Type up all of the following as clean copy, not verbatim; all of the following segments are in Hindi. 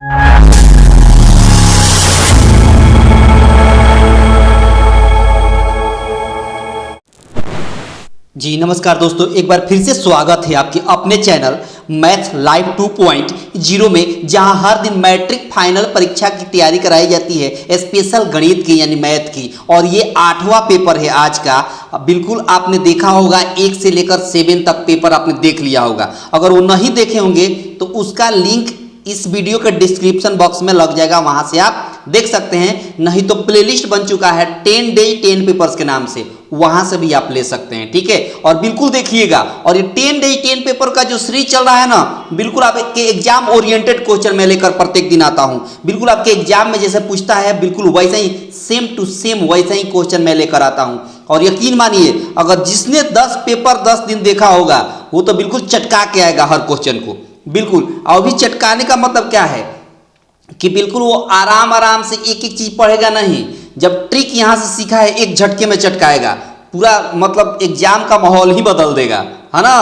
जी नमस्कार दोस्तों, एक बार फिर से स्वागत है आपके अपने चैनल मैथ लाइव 2.0 में, जहां हर दिन मैट्रिक फाइनल परीक्षा की तैयारी कराई जाती है, स्पेशल गणित की यानी मैथ की। और ये 8वां पेपर है आज का। बिल्कुल आपने देखा होगा, 1 से लेकर 7 तक पेपर आपने देख लिया होगा। अगर वो नहीं देखे होंगे तो उसका लिंक इस वीडियो के डिस्क्रिप्शन बॉक्स में लग जाएगा, वहां से आप देख सकते हैं। नहीं तो प्लेलिस्ट बन चुका है 10 डेज 10 पेपर्स के नाम से, वहां से भी आप ले सकते हैं, ठीक है। और बिल्कुल देखिएगा, और ये 10 डेज 10 पेपर का जो सीरीज चल रहा है ना, बिल्कुल आपके एग्जाम ओरिएंटेड क्वेश्चन मैं लेकर प्रत्येक दिन आता हूं। बिल्कुल आपके एग्जाम में जैसे पूछता है, बिल्कुल वैसा ही सेम टू सेम वैसा ही क्वेश्चन मैं लेकर आता हूं। और यकीन मानिए, अगर जिसने 10 पेपर 10 दिन देखा होगा, वो तो बिल्कुल चटका के आएगा हर क्वेश्चन को, बिल्कुल। और भी चटकाने का मतलब क्या है कि बिल्कुल वो आराम आराम से एक एक चीज पढ़ेगा नहीं। जब ट्रिक यहां से सीखा है, एक झटके में चटकाएगा पूरा, मतलब एग्जाम का माहौल ही बदल देगा, है ना।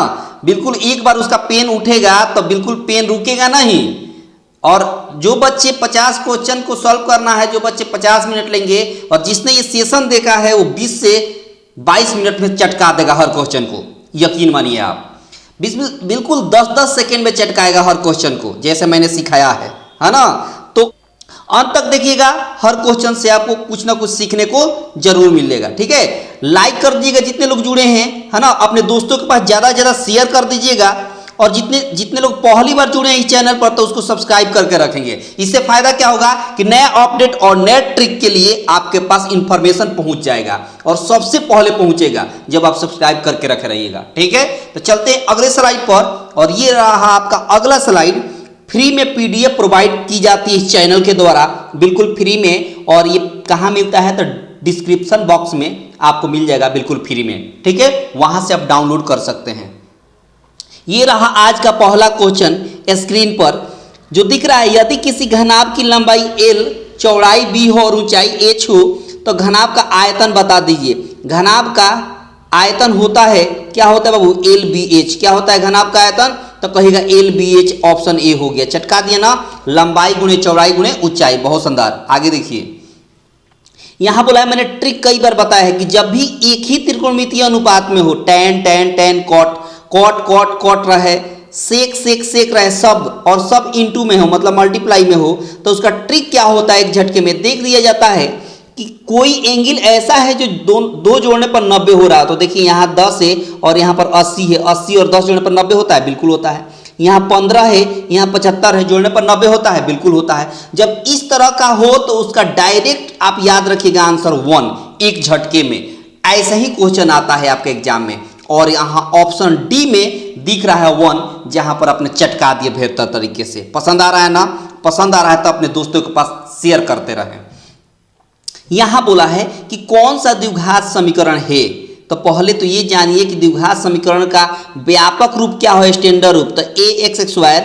बिल्कुल एक बार उसका पेन उठेगा तो बिल्कुल पेन रुकेगा नहीं। और जो बच्चे 50 क्वेश्चन को सॉल्व करना है, जो बच्चे 50 मिनट लेंगे, और जिसने ये सेशन देखा है वो 20 से 22 मिनट में चटका देगा हर क्वेश्चन को, यकीन मानिए आप। बिल्कुल 10-10 सेकेंड में चटकाएगा हर क्वेश्चन को, जैसे मैंने सिखाया है ना। तो अंत तक देखिएगा, हर क्वेश्चन से आपको कुछ ना कुछ सीखने को जरूर मिलेगा, ठीक है। लाइक कर दीजिएगा जितने लोग जुड़े हैं, है ना। अपने दोस्तों के पास ज्यादा ज्यादा शेयर कर दीजिएगा। और जितने लोग पहली बार जुड़े हैं इस चैनल पर, तो उसको सब्सक्राइब करके रखेंगे। इससे फायदा क्या होगा कि नया अपडेट और नए ट्रिक के लिए आपके पास इंफॉर्मेशन पहुंच जाएगा, और सबसे पहले पहुंचेगा जब आप सब्सक्राइब करके रखे रहिएगा, ठीक है। तो चलते हैं अगले स्लाइड पर। और ये रहा आपका अगला स्लाइड। फ्री में पीडीएफ प्रोवाइड की जाती है इस चैनल के द्वारा, बिल्कुल फ्री में। और ये कहाँ मिलता है, तो डिस्क्रिप्शन बॉक्स में आपको मिल जाएगा, बिल्कुल फ्री में, ठीक है। वहां से आप डाउनलोड कर सकते हैं। ये रहा आज का पहला क्वेश्चन स्क्रीन पर जो दिख रहा है। यदि किसी घनाभ की लंबाई L, चौड़ाई B हो और ऊंचाई H हो, तो घनाभ का आयतन बता दीजिए। घनाभ का आयतन होता है, क्या होता है बाबू, LBH। क्या होता है घनाभ का आयतन, तो कहेगा LBH। ऑप्शन ए हो गया, चटका दिया ना। लंबाई गुणे चौड़ाई गुणे ऊंचाई, बहुत शानदार। आगे देखिए, यहां बोला है, मैंने ट्रिक कई बार बताया है कि जब भी एक ही त्रिकोणमितीय अनुपात में हो, tan tan tan cot cot cot cot रहे, सेक सेक सेक रहे, सब और सब इनटू में हो, मतलब मल्टीप्लाई में हो, तो उसका ट्रिक क्या होता है, एक झटके में देख दिया जाता है कि कोई एंगल ऐसा है जो दो जोड़ने पर 90 हो रहा। तो देखिए यहाँ 10 है और यहाँ पर 80 है, 80 और 10 जोड़ने पर 90 होता है, बिल्कुल होता है। यहाँ 15 है, यहाँ 75 है, जोड़ने पर 90 होता है, बिल्कुल होता है। जब इस तरह का हो तो उसका डायरेक्ट आप याद रखिएगा आंसर 1, एक झटके में। ऐसा ही क्वेश्चन आता है आपके एग्जाम में। और यहाँ ऑप्शन डी में दिख रहा है 1, जहां पर अपने चटका दिए बेहतर तरीके से। पसंद आ रहा है ना, पसंद आ रहा है तो अपने दोस्तों के पास शेयर करते रहें। यहां बोला है कि कौन सा द्विघात समीकरण है, तो पहले तो ये जानिए कि द्विघात समीकरण का व्यापक रूप क्या है, स्टैंडर्ड रूप। तो ax²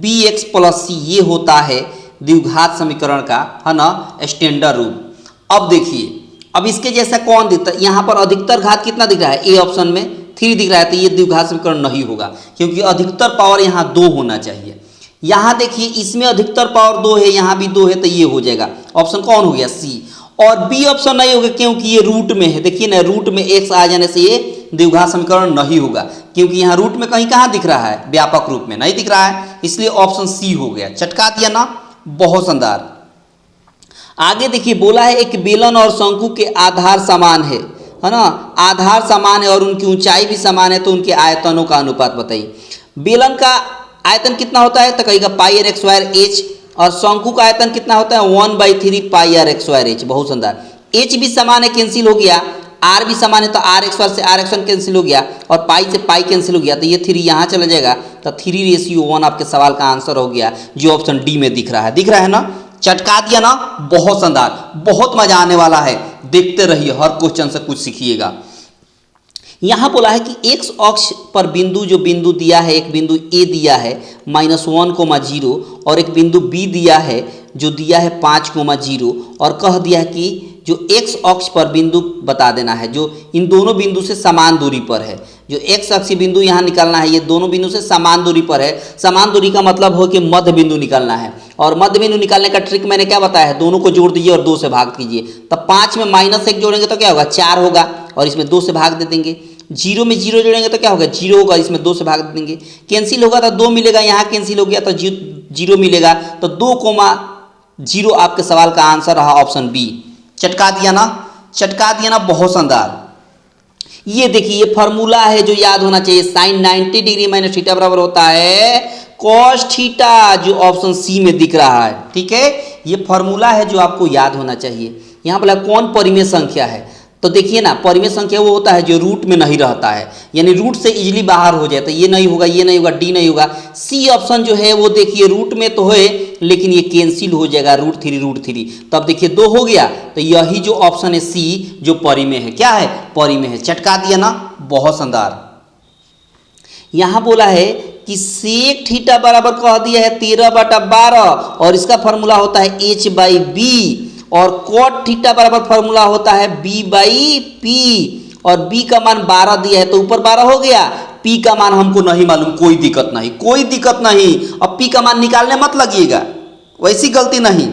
bx + c ये होता है द्विघात समीकरण का, है ना, स्टैंडर्ड रूप। अब देखिए, अब इसके जैसा कौन दिखता है, यहाँ पर अधिकतर घात कितना दिख रहा है, ए ऑप्शन में 3 दिख रहा है, तो ये द्विघात समीकरण नहीं होगा, क्योंकि अधिकतर पावर यहाँ 2 होना चाहिए। यहाँ देखिए, इसमें अधिकतर पावर 2 है, यहाँ भी 2 है, तो ये हो जाएगा। ऑप्शन कौन हो गया, सी। और बी ऑप्शन नहीं होगा, क्योंकि ये रूट में है। देखिए ना, रूट में x आ जाने से ये द्विघात समीकरण नहीं होगा, क्योंकि यहाँ रूट में कहीं कहाँ दिख रहा है, व्यापक रूप में नहीं दिख रहा है, इसलिए ऑप्शन सी हो गया। चटका दिया ना, बहुत शानदार। आगे देखिए, बोला है एक बेलन और शंकु के आधार समान है ना। आधार समान है और उनकी ऊंचाई भी समान है, तो उनके आयतनों का अनुपात बताइए। बेलन का आयतन कितना होता है, तो कहेगा πr² और शंकु का आयतन कितना होता है, 1/3 πr²। बहुत शानदार। h भी समान है, कैंसिल हो गया। r भी समान है, तो r² से r कैंसिल हो गया, और पाई से पाई कैंसिल हो गया, तो ये 3 यहाँ चला जाएगा, तो 3:1 आपके सवाल का आंसर हो गया, जो ऑप्शन डी में दिख रहा है। दिख रहा है ना, चटका दिया ना, बहुत शानदार, बहुत मजा आने वाला है। देखते रहिए, हर क्वेश्चन से कुछ सीखिएगा। यहां बोला है कि एक्स अक्ष पर बिंदु, जो बिंदु दिया है, एक बिंदु ए दिया है -1,0 और एक बिंदु बी दिया है जो दिया है 5,0, और कह दिया है कि जो एक्स अक्ष पर बिंदु बता देना है, जो इन दोनों बिंदु से समान दूरी पर है। जो एक्स अक्ष बिंदु यहाँ निकालना है, ये दोनों बिंदु से समान दूरी पर है। समान दूरी का मतलब हो कि मध्य बिंदु निकालना है। और मध्य बिंदु निकालने का ट्रिक मैंने क्या बताया है, दोनों को जोड़ दीजिए और 2 से भाग कीजिए। तब 5 में -1 जोड़ेंगे तो क्या होगा, 4 होगा, और इसमें 2 से भाग दे देंगे। 0 में 0 जोड़ेंगे तो क्या होगा, 0 होगा, इसमें 2 से भाग दे देंगे। कैंसिल होगा तो 2 मिलेगा, यहाँ कैंसिल हो गया तो 0 मिलेगा। तो 2,0 आपके सवाल का आंसर रहा ऑप्शन बी। चटका दिया ना, चटका दिया ना, बहुत शानदार। ये देखिए, ये फॉर्मूला है जो याद होना चाहिए। साइन 90 डिग्री माइनस थीटा बराबर होता है कॉस थीटा, जो ऑप्शन सी में दिख रहा है। ठीक है, ये फॉर्मूला है जो आपको याद होना चाहिए। यहाँ बोला कौन परिमेय संख्या है, तो देखिए ना, परिमेय संख्या वो होता है जो रूट में नहीं रहता है, यानी रूट से इजीली बाहर हो जाए। तो ये नहीं होगा, ये नहीं होगा, डी नहीं होगा। सी ऑप्शन जो है वो देखिए रूट में तो है, लेकिन ये कैंसिल हो जाएगा, √3 तब देखिए 2 हो गया। तो यही जो ऑप्शन है सी, जो परिमेय है, क्या है, परिमेय है। चटका दिया ना, बहुत शानदार। यहाँ बोला है कि सेक थीटा बराबर कह दिया है 13/12, और इसका फॉर्मूला होता है h/b, और कॉट थीटा बराबर फॉर्मूला होता है b/p, और b का मान 12 दिया है तो ऊपर 12 हो गया। p का मान हमको नहीं मालूम, कोई दिक्कत नहीं, कोई दिक्कत नहीं। अब p का मान निकालने मत लगिएगा, वैसी गलती नहीं,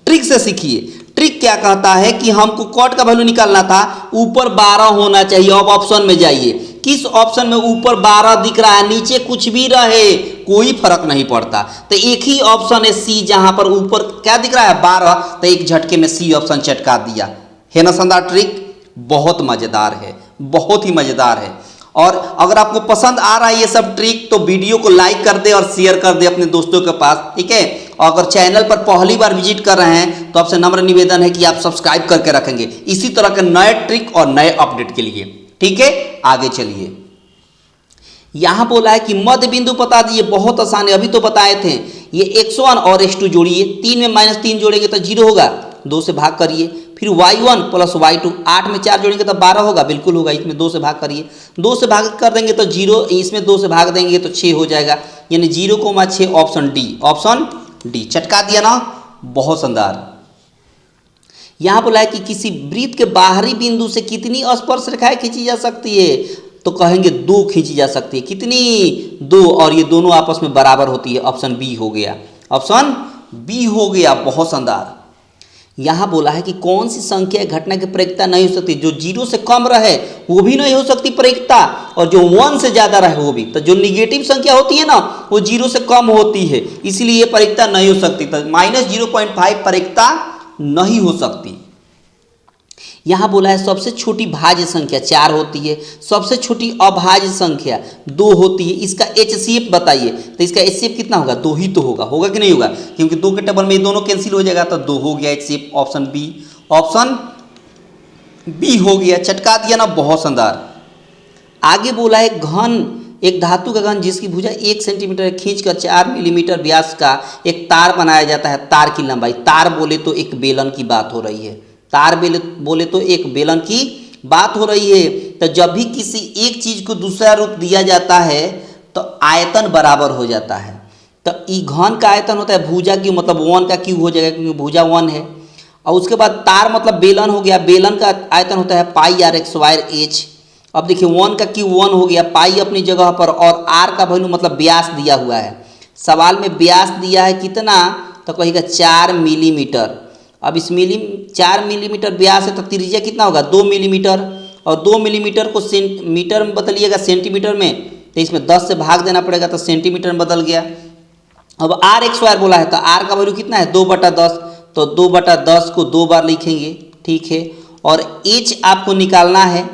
ट्रिक से सीखिए। ट्रिक क्या कहता है कि हमको कॉट का वैल्यू निकालना था, ऊपर 12 होना चाहिए। अब ऑप्शन में जाइए, किस ऑप्शन में ऊपर 12 दिख रहा है, नीचे कुछ भी रहे कोई फर्क नहीं पड़ता। तो एक ही ऑप्शन है सी, जहां पर ऊपर क्या दिख रहा है, 12, तो एक झटके में सी ऑप्शन चटका दिया है ना। शानदार ट्रिक, बहुत मजेदार है, बहुत ही मजेदार है। और अगर आपको पसंद आ रहा है ये सब ट्रिक, तो वीडियो को लाइक कर दे और शेयर कर दे अपने दोस्तों के पास। ठीक है, और अगर चैनल पर पहली बार विजिट कर रहे हैं तो आपसे नम्र निवेदन है कि आप सब्सक्राइब करके रखेंगे इसी तरह के नए ट्रिक और नए अपडेट के लिए। ठीक है, आगे चलिए। यहां बोला है कि मध्य बिंदु बता दिए, बहुत आसान है, अभी तो बताए थे। ये x1 और x2 जोड़िए, 3 में -3 जोड़ेंगे तो 0 होगा, 2 से भाग करिए। फिर y1 + y2, 8 में 4 जोड़ेंगे तो 12 होगा, बिल्कुल होगा, इसमें 2 से भाग करिए। 2 से भाग कर देंगे तो 0, इसमें 2 से भाग देंगे तो 6 हो जाएगा, यानी 0,6 ऑप्शन डी, ऑप्शन डी। चटका दिया ना, बहुत शानदार। यहाँ बोला है कि किसी वृत्त के बाहरी बिंदु से कितनी स्पर्श रेखाएं खींची जा सकती है, तो कहेंगे 2 खींची जा सकती है। कितनी, 2, और ये दोनों आपस में बराबर होती है। ऑप्शन बी हो गया, ऑप्शन बी हो गया, बहुत शानदार। यहाँ बोला है कि कौन सी संख्या घटना की प्रयोक्ता नहीं हो सकती, जो 0 से कम रहे वो भी नहीं हो सकती प्रयोक्ता, और जो 1 से ज़्यादा रहे वो भी। तो जो निगेटिव संख्या होती है ना, वो 0 से कम होती है, इसलिए ये प्रयोक्ता नहीं हो सकती। तो -0.5 प्रयोक्ता नहीं हो सकती। यहाँ बोला है सबसे छोटी भाज्य संख्या 4 होती है, सबसे छोटी अभाज्य संख्या 2 होती है। इसका HCF बताइए, तो इसका HCF कितना होगा, 2 ही तो होगा, होगा कि नहीं होगा, क्योंकि 2 के टेबल में ये दोनों कैंसिल हो जाएगा, तो 2 हो गया HCF, option b, option b हो गया। चटका दिया ना, बहुत शानदार। आगे बोला है घन, एक धातु का घन जिसकी भुजा 1 सेंटीमीटर खींचकर 4 मिलीमीटर व्यास का एक तार बनाया जाता है। तार की लंबाई, तार बोले तो एक बेलन की बात हो रही है, तार बोले तो एक बेलन की बात हो रही है। तो जब भी किसी एक चीज को दूसरा रूप दिया जाता है तो आयतन बराबर हो जाता है। तो ई घन का आयतन होता है भुजा क्यू, मतलब 1 का क्यू हो जाएगा, क्योंकि भुजा 1 है। और उसके बाद तार मतलब बेलन हो गया, बेलन का आयतन होता है πr² अब देखिए 1 का क्यू 1 हो गया, पाई अपनी जगह पर, और आर का वैल्यू मतलब व्यास दिया हुआ है। सवाल में व्यास दिया है कितना, तो कहेगा 4 मिलीमीटर। अब इस 4 मिलीमीटर व्यास है तो त्रिज्या कितना होगा, 2 मिलीमीटर, और 2 मिलीमीटर को मीटर में बदलिएगा सेंटीमीटर में, तो इसमें 10 से भाग देना पड़ेगा, तो सेंटीमीटर में बदल गया। अब r² बोला है तो r का वैल्यू कितना है, 2/10, तो 2/10 को 2 बार लिखेंगे। ठीक है, और h आपको निकालना है,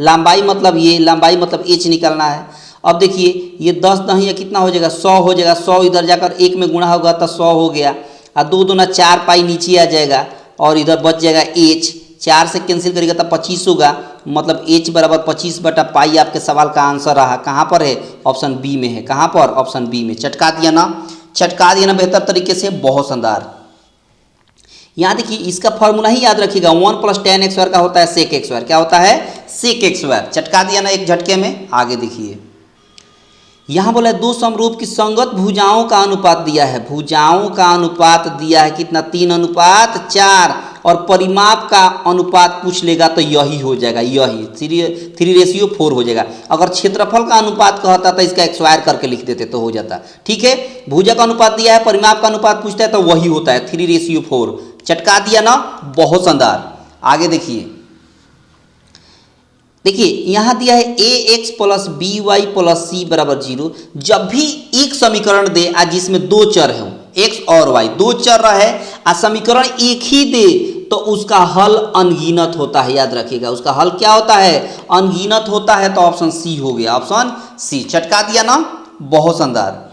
लंबाई मतलब ये, लंबाई मतलब h निकालना है। अब देखिए ये 10 दही या कितना हो जाएगा, 100 हो जाएगा, 100 इधर जाकर 1 में गुणा होगा तो 100 हो गया, और 2 दूना 4 पाई नीचे आ जाएगा, और इधर बच जाएगा h, 4 से कैंसिल करेगा तो 25 होगा, मतलब h बराबर 25/पाई आपके सवाल का आंसर रहा। कहाँ पर है, ऑप्शन बी में है। कहाँ पर, ऑप्शन बी में। चटका दिया ना, चटका दिया ना बेहतर तरीके से, बहुत शानदार। यहाँ देखिए इसका फॉर्मूला ही याद रखिएगा, 1 + tan(x²) का होता है sec(x²), क्या होता है, sec(x²). चटका दिया ना एक झटके में। आगे देखिए यहाँ बोला है 2 समरूप की संगत भुजाओं का अनुपात दिया है, भुजाओं का अनुपात दिया है कितना, 3:4, और परिमाप का अनुपात पूछ लेगा तो यही हो जाएगा, यही 3:4 हो जाएगा। अगर क्षेत्रफल का अनुपात कहता तो इसका स्क्वायर करके लिख देते तो हो जाता। ठीक है, भुजा का अनुपात दिया है, परिमाप का अनुपात पूछता है तो वही होता है 3:4। चटका दिया ना, बहुत शानदार। आगे देखिए यहां दिया है ax plus by plus c बराबर 0। जब भी एक समीकरण दे जिसमें दो चर है, x और y दो चर रहे समीकरण एक ही दे तो उसका हल अनगिनत होता है। याद रखिएगा, उसका हल क्या होता है? अनगिनत होता है। तो ऑप्शन सी हो गया, ऑप्शन सी। चटका दिया ना, बहुत शानदार।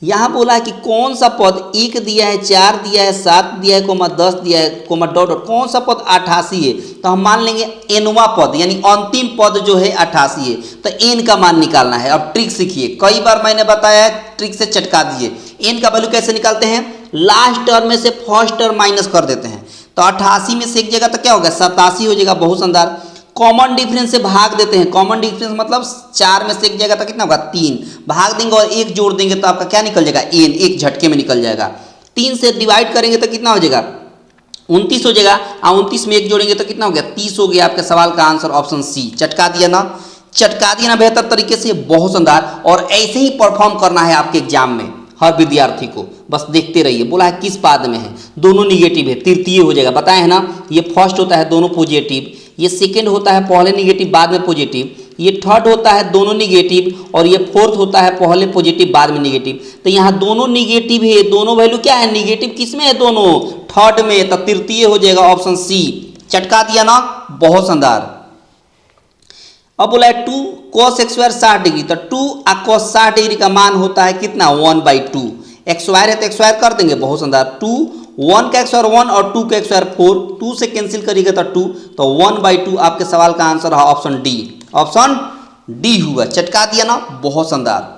यहाँ बोला है कि कौन सा पद 1 दिया है, 4 दिया है, 7 दिया है, 10 दिया है, डॉट डॉट, कौन सा पद 88 है? तो हम मान लेंगे एनवा पद यानी अंतिम पद जो है 88 है। तो एन का मान निकालना है। अब ट्रिक सीखिए, कई बार मैंने बताया है, ट्रिक से चटका दिए। एन का वैल्यू कैसे निकालते हैं? लास्ट टर्म में से फर्स्ट टर्म माइनस कर देते हैं। तो 88 में से एक जगह तो क्या होगा? 87 हो जाएगा, बहुत शानदार। कॉमन डिफरेंस से भाग देते हैं। कॉमन डिफरेंस मतलब 4 में से एक जगह तो कितना होगा? 3। भाग देंगे और 1 जोड़ देंगे तो आपका क्या निकल जाएगा? एन, एक झटके में निकल जाएगा। 3 से डिवाइड करेंगे तो कितना हो जाएगा? 29 हो जाएगा। 29 में 1 जोड़ेंगे तो कितना हो गया? 30 हो गया। आपके सवाल का आंसर ऑप्शन सी। चटका दिया ना, चटका दिया ना बेहतर तरीके से, बहुत शानदार। और ऐसे ही परफॉर्म करना है आपके एग्जाम में हर विद्यार्थी को, बस देखते रहिए। बोला है किस पाद में है? दोनों निगेटिव है, तृतीय हो जाएगा। बताए है ना, ये फर्स्ट होता है दोनों पॉजिटिव, ये सेकंड होता है पहले निगेटिव बाद में पॉजिटिव, ये थर्ड होता है दोनों निगेटिव, और ये फोर्थ होता है पहले पॉजिटिव बाद में निगेटिव। तो यहाँ दोनों निगेटिव है, दोनों वैल्यू क्या है? निगेटिव किस में है? दोनों थर्ड में। तो तृतीय हो जाएगा, ऑप्शन सी। चटका दिया ना, बहुत शानदार। अब बोला है 2 cos x स्क्वायर 60 डिग्री। तो 2 cos 60 डिग्री का मान होता है कितना? 1/2। एक्स स्क्वायर है तो एक्स स्क्वायर कर देंगे, बहुत शानदार। 2 1 का स्क्वायर 1 और 2 का स्क्वायर 4, 2 से कैंसिल करिएगा तो 2, तो 1/2 आपके सवाल का आंसर है ऑप्शन डी। ऑप्शन डी हुआ। चटका दिया ना, बहुत शानदार।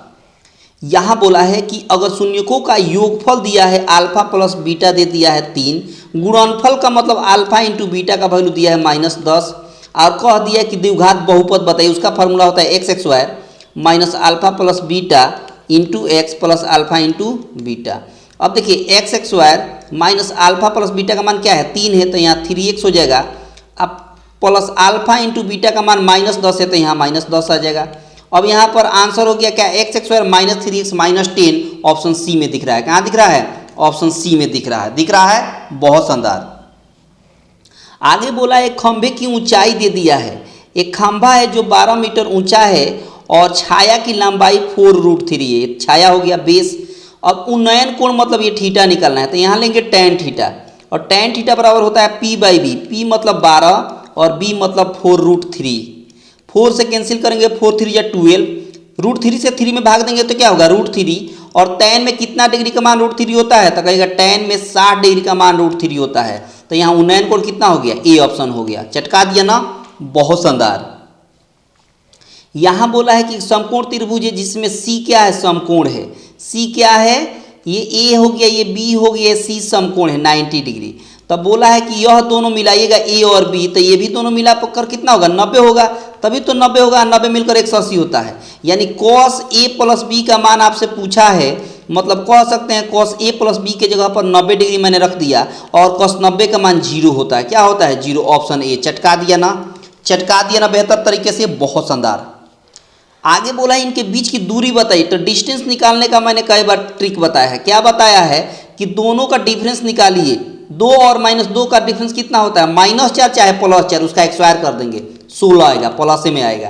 यहाँ बोला है कि अगर शून्यकों का योगफल दिया है अल्फा प्लस बीटा दे दिया है 3, गुणनफल का मतलब अल्फा इंटू बीटा का वैल्यू दिया है -10, और कह दिया कि द्विघात बहुपद बताइए। उसका फॉर्मूला होता है x square minus alpha plus beta into x plus alpha into beta. अब देखिए x square minus alpha plus beta का मान क्या है? 3 है, तो यहाँ 3x हो जाएगा। अब प्लस अल्फा इंटू बीटा का मान -10 है, तो यहाँ -10 आ जाएगा। अब यहाँ पर आंसर हो गया क्या? X square minus 3x minus 10, option c में दिख रहा है। कहाँ दिख रहा है? ऑप्शन सी में दिख रहा है। दिख रहा है, बहुत शानदार। आगे बोला एक खंभे की ऊंचाई दे दिया है। एक खंभा है जो 12 मीटर ऊंचा है और छाया की लंबाई 4√3 है। छाया हो गया बेस। अब उन्नयन कोण मतलब ये थीटा निकालना है, तो यहाँ लेंगे tan थीटा, और tan थीटा बराबर होता है p/b। p मतलब 12 और b मतलब 4√3। 4 से कैंसिल करेंगे, 4 3 या 12, √3 से 3 में भाग देंगे तो क्या होगा? √3। और tan में कितना डिग्री का मान √3 होता है? तो कहेगा tan में 60 डिग्री का मान √3 होता है। तो यहाँ उन्नयन कोण कितना हो गया? ए ऑप्शन हो गया। चटका दिया ना, बहुत शानदार। यहाँ बोला है कि समकोण त्रिभुज है जिसमें सी क्या है? समकोण है। सी क्या है? ये ए हो गया, ये बी हो गया, सी समकोण है 90 डिग्री। तब बोला है कि यह दोनों मिलाइएगा ए और बी, तो ये भी दोनों मिला कर कितना होगा? 90 होगा। तभी तो 90 होगा, 90 मिलकर 180 होता है। यानी cos a प्लस बी का मान आपसे पूछा है, मतलब कह सकते हैं cos a प्लस बी के जगह पर 90 डिग्री मैंने रख दिया, और cos 90 का मान 0 होता है। क्या होता है? 0, ऑप्शन ए। चटका दिया ना, चटका दिया ना बेहतर तरीके से, बहुत शानदार। आगे बोला है इनके बीच की दूरी बताइए। तो डिस्टेंस निकालने का मैंने कई बार ट्रिक बताया है। क्या बताया है? कि दोनों का डिफरेंस निकालिए। 2 और -2 का डिफरेंस कितना होता है? -4 चाहे +4, उसका स्क्वायर कर देंगे, 16 आएगा, प्लस में आएगा।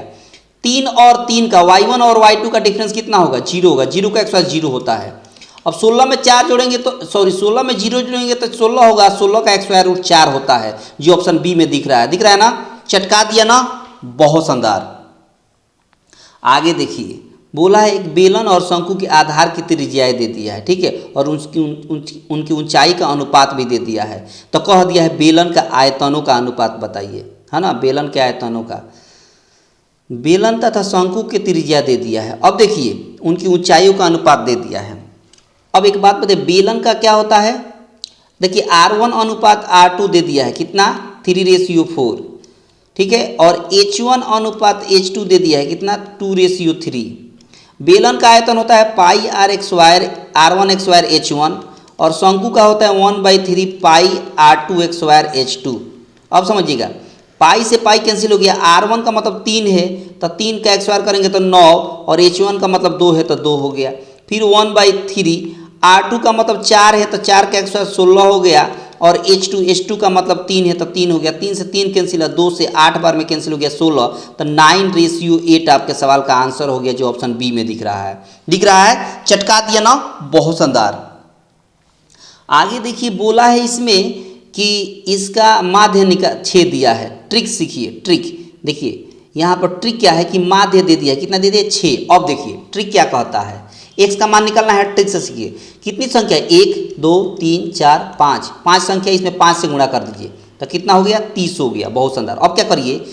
3 और 3 का y1 और y2 का डिफरेंस कितना होगा? 0 होगा। 0 का स्क्वायर 0 होता है। अब 16 में 4 जोड़ेंगे तो 16 में 0 जोड़ेंगे तो 16 होगा। 16 का स्क्वायर रूट 4 होता है, जो ऑप्शन बी में दिख रहा है। दिख रहा है ना? चटका दिया ना, बहुत शानदार। आगे देखिए, बोला है एक बेलन और शंकु के आधार की त्रिज्याएं दे दिया है, ठीक है, और उनकी ऊंचाई का अनुपात भी दे दिया है। तो कह दिया है बेलन का आयतनों का अनुपात बताइए, है ना? बेलन के आयतनों का, बेलन तथा शंकु की त्रिज्या दे दिया है। अब देखिए उनकी ऊंचाइयों का अनुपात दे दिया है। अब एक बात बताइए, बेलन का क्या होता है? देखिए R1 अनुपात R2 दे दिया है, कितना? 3:4, ठीक है, और H1 अनुपात H2 दे दिया है, कितना? 2:3। बेलन का आयतन होता है पाई R1 स्क्वायर H1, और शंकु का होता है 1/3 पाई r2x² h2। अब समझिएगा, पाई से पाई कैंसिल हो गया, r1 का मतलब 3 है तो 3 का x² करेंगे तो 9, और h1 का मतलब 2 है तो 2 हो गया। फिर 1/3 r2 का मतलब 4 है तो 4 का x² 16 हो गया, और h2 का मतलब 3 है तो 3 हो गया। 3 से 3 कैंसिल है, 2 से 8 बार में कैंसिल हो गया 16, तो 9:8 आपके सवाल का आंसर हो गया, जो ऑप्शन बी में दिख रहा है। दिख रहा है, चटका दिया ना, बहुत शानदार। आगे देखिए, बोला है इसमें कि इसका माध्य छेद दिया है। ट्रिक सीखिए, ट्रिक देखिए यहाँ पर ट्रिक क्या है कि माध्य दे दिया है, कितना दे दिया 6। अब देखिए ट्रिक क्या कहता है, एक्स का मान निकालना है, ट्रिक से सीखिए। कितनी संख्या है, 1 2 3 4 5, 5 संख्या, इसमें 5 से गुणा कर दीजिए तो कितना हो गया, 30 हो गया। बहुत शानदार। अब क्या करिए,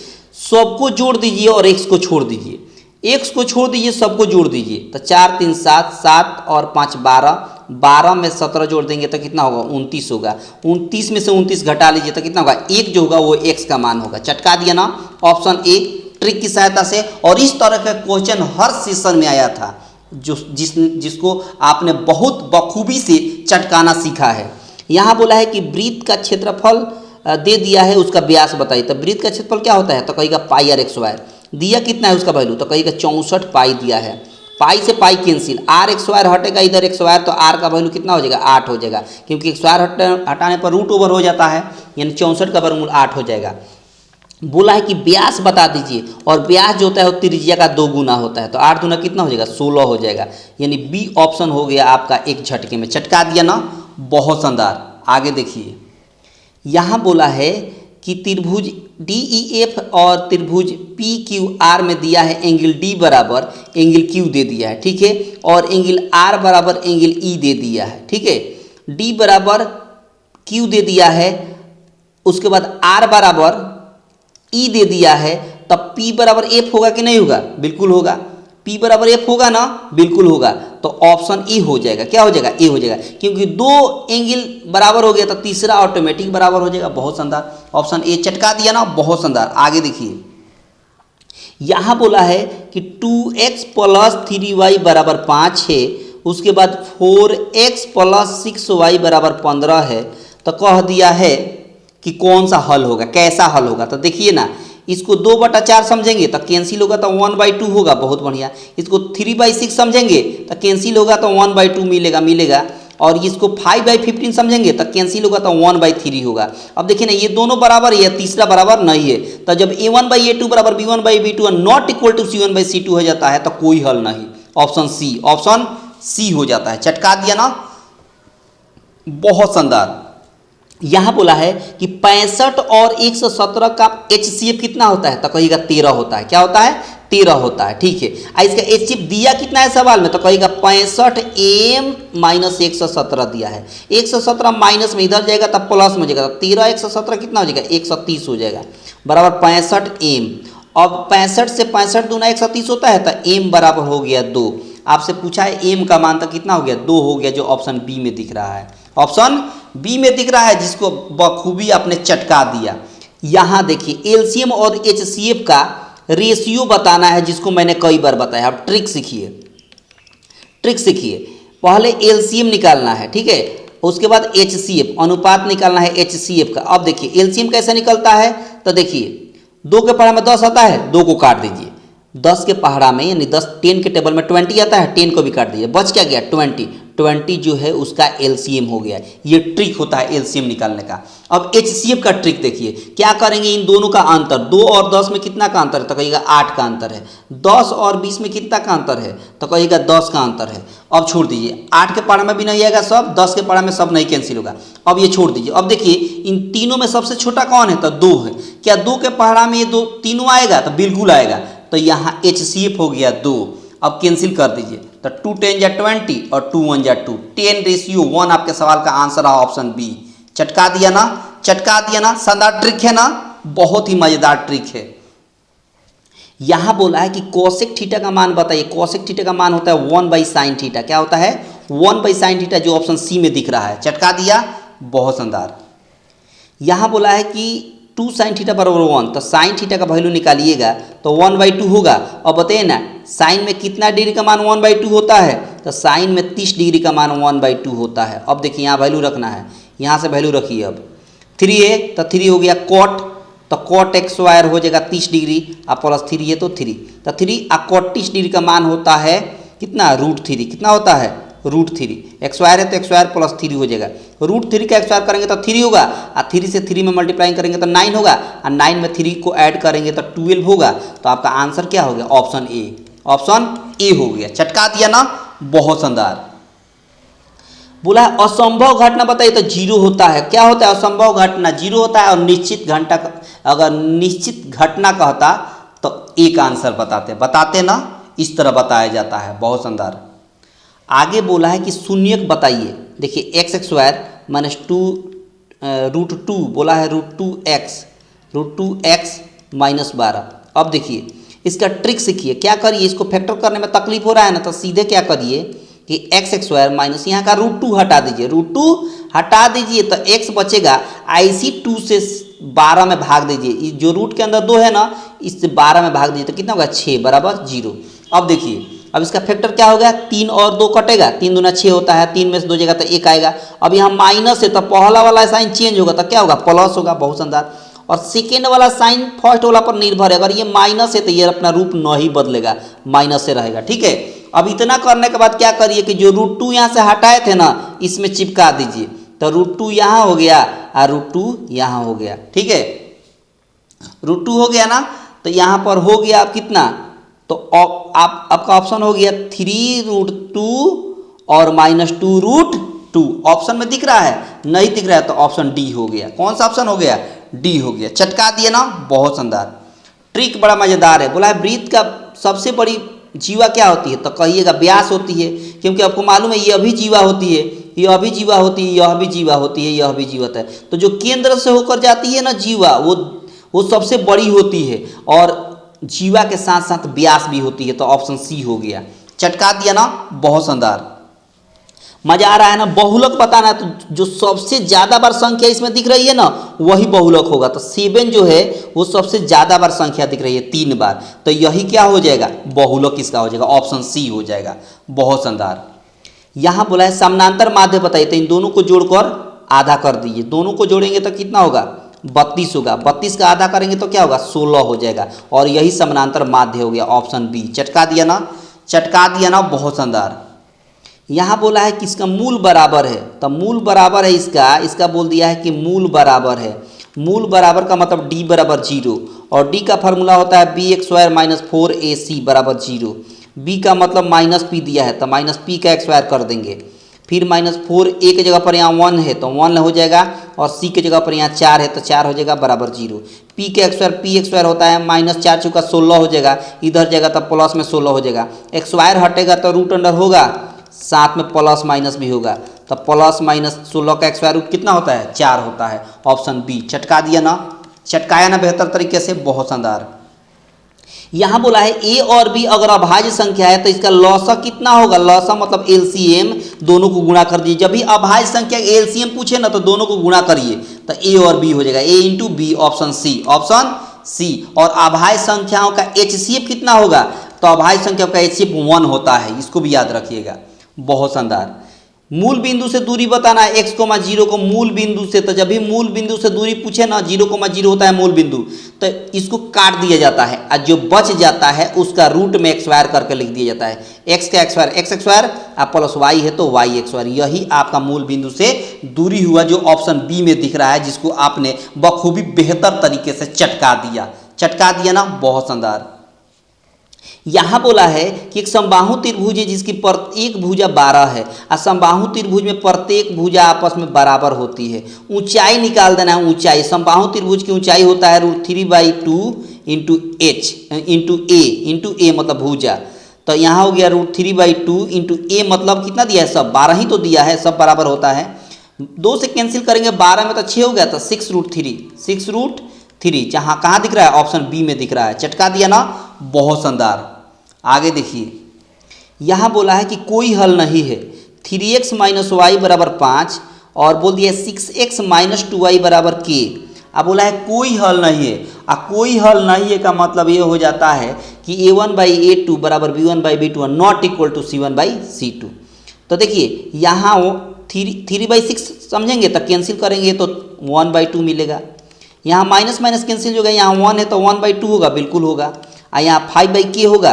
सबको जोड़ दीजिए और एक्स को छोड़ दीजिए, एक्स को छोड़ दीजिए, सबको जोड़ दीजिए, तो 4 3 7, 7 और 5 12, 12 में 17 जोड़ देंगे तो कितना होगा, 29 होगा। 29 में से 29 घटा लीजिए तो कितना होगा, 1 जो होगा वो एक्स का मान होगा। चटका दिया ना, ऑप्शन ए, ट्रिक की सहायता से। और इस तरह का क्वेश्चन हर सेशन में आया था, जिसको आपने बहुत बखूबी से चटकाना सीखा है। यहाँ बोला है कि वृत्त का क्षेत्रफल दे दिया है, उसका व्यास बताइए। तो वृत्त का क्षेत्रफल क्या होता है, तो कहेगा पाई आर x²। दिया कितना है उसका वैल्यू, तो कहेगा 64 पाई दिया है। पाई से पाई कैंसिल, r² हटेगा इधर x², तो r का वैल्यू कितना हो जाएगा, 8 हो जाएगा, क्योंकि x² हटाने पर रूट ओवर हो जाता है, यानी 64 का वर्गमूल 8 हो जाएगा। बोला है कि व्यास बता दीजिए, और व्यास जो होता है वो त्रिज्या का 2 गुना होता है, तो 8 दूना कितना हो जाएगा, 16 हो जाएगा। यानी बी ऑप्शन हो गया आपका एक झटके में। चटका दिया ना, बहुत शानदार। आगे देखिए, यहाँ बोला है कि त्रिभुज DEF और त्रिभुज PQR में दिया है एंगल D बराबर एंगल Q दे दिया है, ठीक है, और एंगल R बराबर एंगल E दे दिया है, ठीक है। D बराबर Q दे दिया है, उसके बाद R बराबर E दे दिया है, तब P बराबर F होगा कि नहीं होगा, बिल्कुल होगा। P बराबर F होगा ना, बिल्कुल होगा, तो ऑप्शन E हो जाएगा। क्या हो जाएगा, ए हो जाएगा, क्योंकि 2 एंगल बराबर हो गया तो तीसरा ऑटोमेटिक बराबर हो जाएगा। बहुत शानदार, ऑप्शन ए चटका दिया ना, बहुत शानदार। आगे देखिए, यहाँ बोला है कि 2x + 3y बराबर 5 है, उसके बाद 4x + 6y बराबर 15 है, तो कह दिया है कि कौन सा हल होगा, कैसा हल होगा। तो देखिए ना, इसको 2/4 समझेंगे तो कैंसिल होगा तो 1/2 होगा, बहुत बढ़िया। इसको 3/6 समझेंगे तो कैंसिल होगा तो 1/2 मिलेगा। और इसको 5/15 समझेंगे तो कैंसिल होगा तो 1/3 होगा। अब देखिए ना, ये दोनों बराबर है, तीसरा बराबर नहीं है, तो जब a1/a2 बराबर b1/b2 not equal to c1/c2 हो जाता है तो कोई हल नहीं। ऑप्शन सी हो जाता है। चटका दिया ना, बहुत शानदार। यहाँ बोला है कि 65 और 117 का HCF कितना होता है, तो कहिएगा 13 होता है। क्या होता है, 13 होता है, ठीक है। इसका HCF दिया कितना है सवाल में, तो कहिएगा 65m - 117 दिया है। 117 माइनस में इधर जाएगा तब प्लस में हो जाएगा, तो 13 117 कितना हो जाएगा, 130 हो जाएगा, बराबर 65m। अब 65 से 65 दूना 130 होता है, तो m बराबर हो गया 2। आपसे पूछा है m का मान, तो कितना हो गया, 2 हो गया, जो ऑप्शन बी में दिख रहा है। ऑप्शन बी में दिख रहा है, जिसको बखूबी आपने चटका दिया। यहाँ देखिए, एलसीएम और HCF का रेशियो बताना है, जिसको मैंने कई बार बताया। अब ट्रिक सीखिए, ट्रिक सीखिए। पहले एलसीएम निकालना है, ठीक है, उसके बाद HCF अनुपात निकालना है HCF का। अब देखिए एलसीएम कैसे निकलता है, तो देखिए 2 के पहाड़ा में 10 आता है, 2 को काट दीजिए। 10 के पहाड़ा में यानी 10 के टेबल में 20 आता है, 10 को भी काट दीजिए, बच क्या गया 20 जो है उसका एलसीएम हो गया। ये ट्रिक होता है एलसीएम निकालने का। अब HCF का ट्रिक देखिए, क्या करेंगे, इन दोनों का अंतर, 2 और 10 में कितना का अंतर है, तो कहिएगा 8 का अंतर है। 10 और 20 में कितना का अंतर है, तो कहिएगा 10 का अंतर है। अब छोड़ दीजिए, 8 के पहाड़ा में भी नहीं आएगा सब, 10 के पहाड़ा में सब नहीं कैंसिल होगा। अब ये छोड़ दीजिए। अब देखिए इन तीनों में सबसे छोटा कौन है, तो 2 है। क्या 2 के पहाड़ा में ये 2 तीनों आएगा, तो बिल्कुल आएगा, तो यहाँ HCF हो गया 2। अब कैंसिल कर दीजिए, तो 2 10 जा 20 और 2 1 जा 2, 10:1 आपके सवाल का आंसर है ऑप्शन बी। चटका दिया ना, चटका दिया ना, शानदार ट्रिक है ना, बहुत ही मजेदार ट्रिक है। यहां बोला है कि कोसेक थीटा का मान बताइए। कोसेक थीटा का मान होता है 1/sin थीटा। क्या होता है, 1/sin थीटा, जो ऑप्शन सी में दिख रहा है। चटका दिया, बहुत शानदार। यहां बोला है कि 2 sin थीटा बराबर 1, तो sin थीटा का वैल्यू निकालिएगा तो 1/2 होगा। अब बताइए ना, साइन में कितना डिग्री का मान 1/2 होता है, तो साइन में 30 डिग्री का मान 1/2 होता है। अब देखिए यहाँ वैल्यू रखना है, यहाँ से वैल्यू रखिए। अब 3a तो 3 हो गया कॉट, तो कॉट एक्स स्क्वायर हो जाएगा 30 डिग्री, अब प्लस 3 है तो 3, तो 3 और कॉट 30 डिग्री का मान होता है कितना, √3। कितना होता है, √3। एक्स स्क्वायर है तो एक्स स्क्वायर प्लस 3 हो जाएगा। √3 का एक्स स्क्वायर करेंगे तो 3 होगा, और 3 से 3 में मल्टीप्लाई करेंगे तो 9 होगा, और 9 में 3 को ऐड करेंगे तो 12 होगा। तो आपका आंसर क्या हो गया, ऑप्शन ए। ऑप्शन ए हो गया, चटका दिया ना, बहुत शानदार। बोला असंभव घटना बताइए, तो 0 होता है। क्या होता है, असंभव घटना 0 होता है, और निश्चित घंटा अगर निश्चित घटना का होता तो एक आंसर बताते ना, इस तरह बताया जाता है, बहुत शानदार। आगे बोला है कि शून्यक बताइए। देखिए एक्स स्क्वायर माइनस 2 √2 बोला है √2x माइनस 12। अब देखिए इसका ट्रिक सीखिए, क्या करिए, इसको फैक्टर करने में तकलीफ हो रहा है ना, तो सीधे क्या करिए कि एक्स स्क्वायर माइनस यहाँ का √2 हटा दीजिए, √2 हटा दीजिए तो x बचेगा। IC 2 से 12 में भाग दीजिए, जो रूट के अंदर 2 है ना, इससे 12 में भाग दीजिए तो कितना होगा, 6 बराबर 0। अब देखिए अब इसका फैक्टर क्या हो गया, 3 और 2 कटेगा, 3 दूना 6 होता है, 3 में से 2 जगह तो 1 आएगा। अब यहाँ माइनस है तो पहला वाला साइन चेंज होगा तो क्या होगा, प्लस होगा, बहुत शानदार। और सेकेंड वाला साइन फर्स्ट वाला पर निर्भर है, अगर ये माइनस है तो ये अपना रूप नहीं बदलेगा, माइनस से रहेगा, ठीक है। अब इतना करने के बाद क्या करिए कि जो √2 यहाँ से हटाए थे ना, इसमें चिपका दीजिए, तो √2 यहाँ हो गया और √2 यहाँ हो गया, ठीक है। √2 हो गया ना, तो यहाँ पर हो गया अब कितना, तो आपका ऑप्शन हो गया 3√2 और -2√2। ऑप्शन में दिख रहा है, नहीं दिख रहा है तो ऑप्शन डी हो गया। कौन सा ऑप्शन हो गया, डी हो गया। चटका दिए ना, बहुत शानदार। ट्रिक बड़ा मजेदार है। बोला है वृत्त का सबसे बड़ी जीवा क्या होती है, तो कहिएगा व्यास होती है, क्योंकि आपको मालूम है यह भी जीवा होती है, यह भी जीवा होती है, यह भी जीवा होती है, यह भी जीवा होता है। तो जो केंद्र से होकर जाती है ना जीवा, वो सबसे बड़ी होती है, और जीवा के साथ साथ व्यास भी होती है, तो ऑप्शन सी हो गया। चटका दिया ना, बहुत शानदार। मजा आ रहा है ना। बहुलक बताना है, तो जो सबसे ज्यादा बार संख्या इसमें दिख रही है ना, वही बहुलक होगा। तो 7 जो है वो सबसे ज्यादा बार संख्या दिख रही है, 3 बार, तो यही क्या हो जाएगा, बहुलक इसका हो जाएगा, ऑप्शन सी हो जाएगा, बहुत शानदार। यहाँ बोला है समानांतर माध्य बताइए, तो इन दोनों को जोड़कर आधा कर दीजिए। दोनों को जोड़ेंगे तो कितना होगा, 32 होगा। 32 का आधा करेंगे तो क्या होगा, 16 हो जाएगा, और यही समानांतर माध्य हो गया, ऑप्शन बी। चटका दिया ना, चटका दिया ना, बहुत शानदार। यहाँ बोला है कि इसका मूल बराबर है, तो मूल बराबर है इसका बोल दिया है कि मूल बराबर है। मूल बराबर का मतलब d बराबर 0, और d का फार्मूला होता है bx² - 4ac बराबर 0। b का मतलब -p दिया है, तो -p का x² कर देंगे, फिर -4 a की जगह पर यहाँ 1 है तो 1 हो जाएगा, और c की जगह पर यहाँ 4 है तो 4 हो जाएगा बराबर 0। p का x² होता है -4 चुका 16 हो जाएगा, इधर जाएगा तो प्लस में 16 हो जाएगा। x² हटेगा तो रूट अंडर होगा, साथ में प्लस माइनस भी होगा, तो प्लस माइनस 16 का x² रूट कितना होता है, 4 होता है, ऑप्शन बी। चटका दिया ना, चटकाया ना बेहतर तरीके से, बहुत शानदार। यहाँ बोला है a और b अगर अभाज्य संख्या है तो इसका लॉसा कितना होगा, लॉसा मतलब एलसीएम, दोनों को गुणा कर दीजिए। जब भी अभाज्य संख्या एलसीएम पूछे ना तो दोनों को गुणा करिए, तो a और b हो जाएगा, a into b, option c, option c. और अभाज्य संख्याओं का HCF कितना होगा, तो अभाज्य संख्या का HCF 1 होता है, इसको भी याद रखिएगा, बहुत शानदार। मूल बिंदु से दूरी बताना है, x, 0 को मूल बिंदु से, तो जब भी मूल बिंदु से दूरी पूछे ना, 0,0 होता है मूल बिंदु, तो इसको काट दिया जाता है, और जो बच जाता है उसका रूट में x² करके लिख दिया जाता है। x का x² प्लस y है तो y², यही आपका मूल बिंदु से दूरी हुआ, जो ऑप्शन बी में दिख रहा है, जिसको आपने बखूबी बेहतर तरीके से चटका दिया ना, बहुत शानदार। यहाँ बोला है कि एक समबाहु त्रिभुज है जिसकी प्रत्येक भुजा 12 है, और समबाहु त्रिभुज में प्रत्येक भुजा आपस में बराबर होती है। ऊंचाई निकाल देना है, ऊंचाई समबाहु त्रिभुज की ऊंचाई होता है √3/2 इंटू ए मतलब भुजा, तो यहाँ हो गया √3/2 इंटू ए मतलब कितना दिया है, सब 12 ही तो दिया है, सब बराबर होता है। 2 से कैंसिल करेंगे, 12 में तो 6 हो गया, तो 6√3, जहाँ कहाँ दिख रहा है, ऑप्शन बी में दिख रहा है। चटका दिया ना, बहुत शानदार। आगे देखिए, यहाँ बोला है कि कोई हल नहीं है, 3x - y = 5, और बोल दिया 6x - 2y = k, अब बोला है कोई हल नहीं है, कोई हल नहीं है का मतलब ये हो जाता है कि a1/a2 बराबर b1/b2 not equal to c1/c2। तो देखिए यहाँ वो 3/6 समझेंगे तो कैंसिल करेंगे तो 1/2 मिलेगा। यहाँ माइनस माइनस कैंसिल हो गया, यहाँ 1 है तो 1/2 होगा, बिल्कुल होगा। यहाँ 5/k होगा।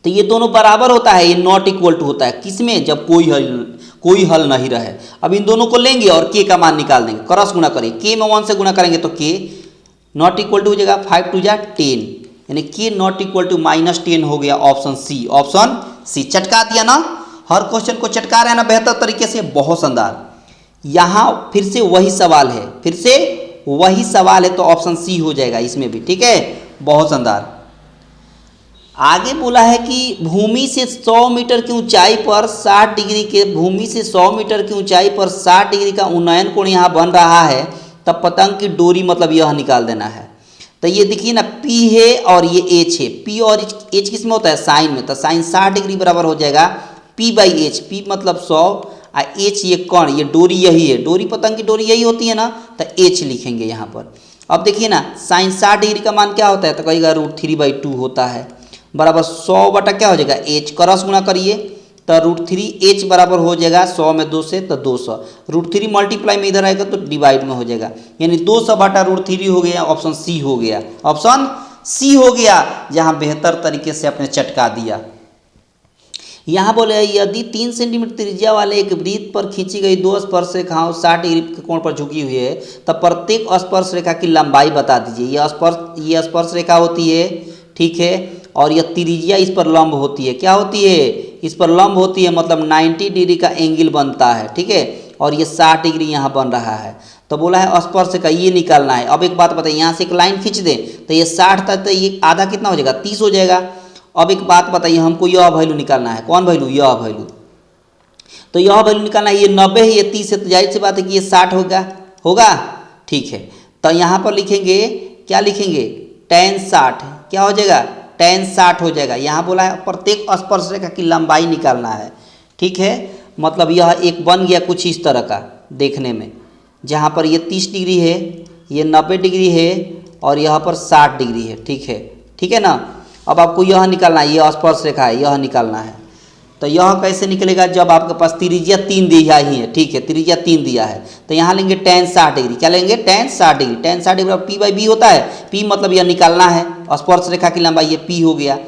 तो ये दोनों बराबर होता है, ये नॉट इक्वल टू होता है किसमें, जब कोई हल नहीं रहे। अब इन दोनों को लेंगे और k का मान निकाल देंगे, क्रॉस गुणा करेंगे, k में 1 से गुणा करेंगे तो k नॉट इक्वल टू हो जाएगा 5 2 जा 10, यानी k नॉट इक्वल टू -10 हो गया। ऑप्शन सी, ऑप्शन सी चटका दिया ना, हर क्वेश्चन को चटका रहे हैं ना बेहतर तरीके से, बहुत शानदार। यहाँ फिर से वही सवाल है, फिर से वही सवाल है, तो ऑप्शन सी हो जाएगा इसमें भी, ठीक है, बहुत शानदार। आगे बोला है कि भूमि से 100 मीटर की ऊंचाई पर 60 डिग्री के भूमि से 100 मीटर की ऊंचाई पर 60 डिग्री का उन्नयन कोण यहाँ बन रहा है, तब पतंग की डोरी मतलब यह निकाल देना है। तो ये देखिए ना, P है और ये H है, P और H किस में होता है, साइन में, तो साइन 60 डिग्री बराबर हो जाएगा P/H, P मतलब 100 और H ये कण, ये डोरी यही है, डोरी पतंग की डोरी यही होती है ना, तो H लिखेंगे यहाँ पर। अब देखिए ना, साइन 60 डिग्री का मान क्या होता है, तो कहेगा √3/2 होता है, बराबर 100 बटा क्या हो जाएगा H, क्रॉस गुणा करिए तो √3H बराबर हो जाएगा 100 में 2 से तो 200, √3 मल्टीप्लाई में इधर आएगा तो डिवाइड में हो जाएगा, यानी 200 बटा √3 हो गया। ऑप्शन सी हो गया, ऑप्शन सी हो गया, जहां बेहतर तरीके से अपने चटका दिया। यहाँ बोले यदि 3 सेंटीमीटर त्रिज्या वाले एक वृत्त पर खींची गई 2 स्पर्श रेखाओं 60 डिग्री के कोण पर झुकी हुई है, तब प्रत्येक स्पर्श रेखा की लंबाई बता दीजिए। ये स्पर्श रेखा होती है, ठीक है, और यह त्रिज्या इस पर लंब होती है, क्या होती है, इस पर लंब होती है, मतलब 90 डिग्री का एंगल बनता है, ठीक है, और ये 60 डिग्री यहाँ बन रहा है। तो बोला है स्पर्श का ये निकालना है। अब एक बात बताइए, यहाँ से एक लाइन खींच दें तो ये 60 था, तो ये आधा कितना हो जाएगा, 30 हो जाएगा। अब एक बात बताइए, हमको यह वैल्यू निकालना है, कौन वैल्यू, यह वैल्यू, तो यह वैल्यू निकालना है। ये 90 है, ये 30 है, तो जाहिर सी बात है कि ये 60 होगा, ठीक है। तो यहाँ पर लिखेंगे, क्या लिखेंगे, tan 60, क्या हो जाएगा, tan 60 हो जाएगा। यहाँ बोला है प्रत्येक स्पर्श रेखा की लंबाई निकालना है, ठीक है, मतलब यह एक बन गया कुछ इस तरह का देखने में, जहाँ पर ये 30 डिग्री है, ये 90 डिग्री है और यहाँ पर 60 डिग्री है, ठीक है ना। अब आपको यह निकालना है, यह स्पर्श रेखा है, यह निकालना है। तो यह कैसे निकलेगा, जब आपके पास त्रिज्या 3 दिया ही है, ठीक है, त्रिज्या 3 दिया है, तो यहाँ लेंगे tan 60 डिग्री, क्या लेंगे, tan 60 degree, tan 60 degree P/B होता है, P मतलब यह निकालना है, स्पर्श रेखा की लंबाई ये P हो गया।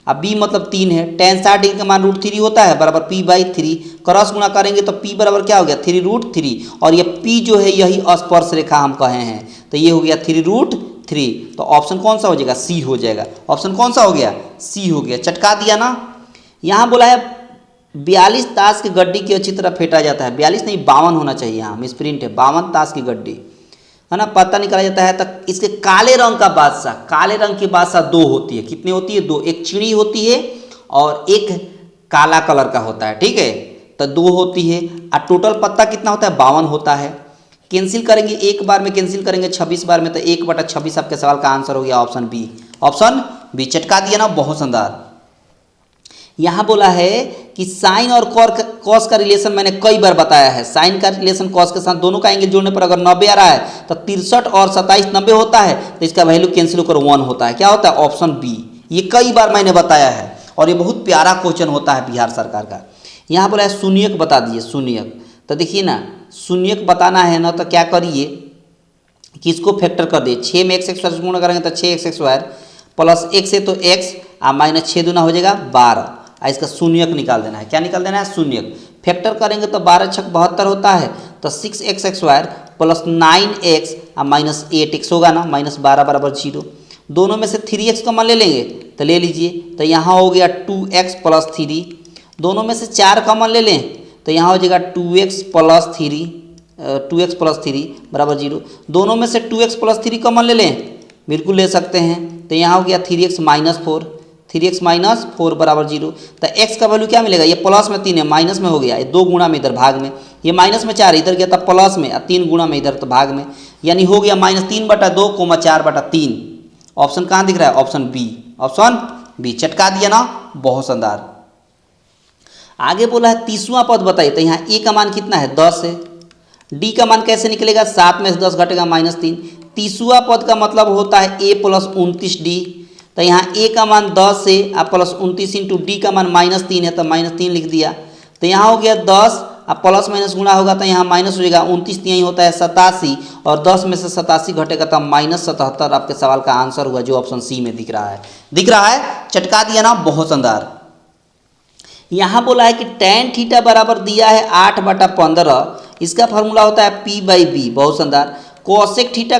अब B मतलब 3 है, tan 60 डिग्री का मान √3 होता है, बराबर P/3, क्रॉस गुणा करेंगे तो P बराबर क्या हो गया, 3√3, और ये P जो है यही स्पर्श रेखा हम कहे हैं, तो ये हो गया 3√3। तो ऑप्शन कौन सा हो जाएगा, सी हो जाएगा। ऑप्शन कौन सा हो गया, सी हो गया, चटका दिया ना। यहाँ बोला है 42 ताश की गड्डी की अच्छी तरह फेंटा जाता है, 42 नहीं 52 होना चाहिए, यहाँ मिसप्रिंट है, 52 ताश की गड्डी है ना, पता निकाला जाता है। तक इसके काले रंग का बादशाह, काले रंग की बादशाह 2 होती है, कितनी होती है, 2, एक चिड़ी होती है और एक काला कलर का होता है, ठीक है, तो 2 होती है। और टोटल पत्ता कितना होता है, 52 होता है। कैंसिल करेंगे, एक बार में कैंसिल करेंगे 26 बार में, तो 1/26 आपके सवाल का आंसर हो गया ऑप्शन बी, ऑप्शन बी, चटका दिया ना, बहुत शानदार। यहाँ बोला है कि साइन और कॉस का रिलेशन मैंने कई बार बताया है, साइन का रिलेशन कॉस के साथ दोनों का एंगल जोड़ने पर अगर 90 आ रहा है तो 63 और 27 90 होता है, तो इसका वैल्यू कैंसिल होकर 1 होता है, क्या होता है, ऑप्शन बी। ये कई बार मैंने बताया है और ये बहुत प्यारा क्वेश्चन होता है बिहार सरकार का। यहाँ बोला है शून्यक बता दीजिए, शून्यक, तो देखिए ना, शून्यक बताना है ना, तो क्या करिए कि इसको फैक्टर कर दिए, 6 में x² गुणा करेंगे तो 6x² प्लस x है तो x और -6 दूना हो जाएगा 12, इसका शून्यक निकाल देना है, क्या निकाल देना है, शून्यक। फैक्टर करेंगे तो 12 छक 72 होता है, तो 6x² प्लस 9x और -8x होगा ना, -12 बराबर 0। दोनों में से 3x कॉमन ले लेंगे तो ले लीजिए, तो यहाँ हो गया 2x प्लस 3। दोनों में से 4 कॉमन ले लें तो यहाँ हो जाएगा 2x प्लस 3 बराबर 0। दोनों में से 2x प्लस 3 कॉमन ले लें, बिल्कुल ले सकते हैं, तो यहाँ हो गया 3x माइनस 4 बराबर 0। तो x का वैल्यू क्या मिलेगा, ये प्लस में 3 है, माइनस में हो गया, ये 2 गुणा में इधर भाग में, ये माइनस में 4 इधर गया था प्लस में, 3 गुणा में इधर तो भाग में, यानी हो गया -3/2, 4/3। ऑप्शन कहाँ दिख रहा है, ऑप्शन बी, ऑप्शन बी, चटका दिया ना, बहुत शानदार। आगे बोला है 30वां पद बताइए, तो यहाँ ए का मान कितना है, 10 है। डी का मान कैसे निकलेगा, 7 में से 10 घटेगा -3, 30वां पद का मतलब होता है a प्लस 29d। तो यहाँ a का मान 10 है और प्लस 29 इंटू d का मान -3 है तो -3 लिख दिया। तो यहाँ हो गया 10 अब प्लस माइनस गुणा होगा तो यहाँ माइनस हो जाएगा, 29 यही होता है 87 और 10 में से 87 घटेगा तो -77 आपके सवाल का आंसर हुआ जो ऑप्शन सी में दिख रहा है। दिख रहा है, चटका दिया ना, बहुत शानदार। यहाँ बोला है कि tan थीटा बराबर दिया है 8/15, इसका फॉर्मूला होता है p/b, बहुत शानदार। कॉसेक थीटा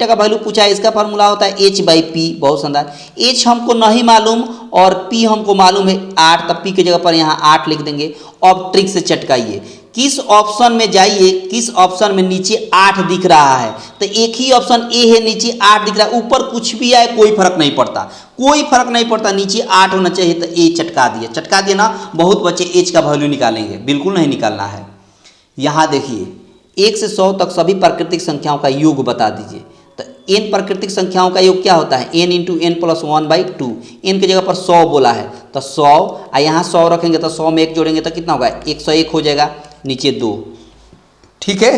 का वैल्यू पूछा है, इसका फार्मूला होता है h/p, बहुत शानदार। h हमको नहीं मालूम और p हमको मालूम है 8, तब p की जगह पर यहाँ 8 लिख देंगे। अब ट्रिक से चटकाइए, किस ऑप्शन में जाइए, किस ऑप्शन में नीचे 8 दिख रहा है, तो एक ही ऑप्शन ए है, नीचे 8 दिख रहा है, ऊपर कुछ भी आए कोई फर्क नहीं पड़ता, कोई फर्क नहीं पड़ता, नीचे 8 होना चाहिए। तो ए चटका दिए, चटका दिए ना, बहुत बच्चे एच का वैल्यू निकालेंगे, बिल्कुल नहीं निकालना है। यहाँ देखिए 1 से 100 तक सभी प्राकृतिक संख्याओं का योग बता दीजिए। तो n प्राकृतिक संख्याओं का योग क्या होता है, n into n plus 1/2, n की जगह पर 100 बोला है तो 100, और यहाँ 100 रखेंगे तो 100 में 1 जोड़ेंगे तो कितना होगा, 101 हो जाएगा, नीचे 2, ठीक है।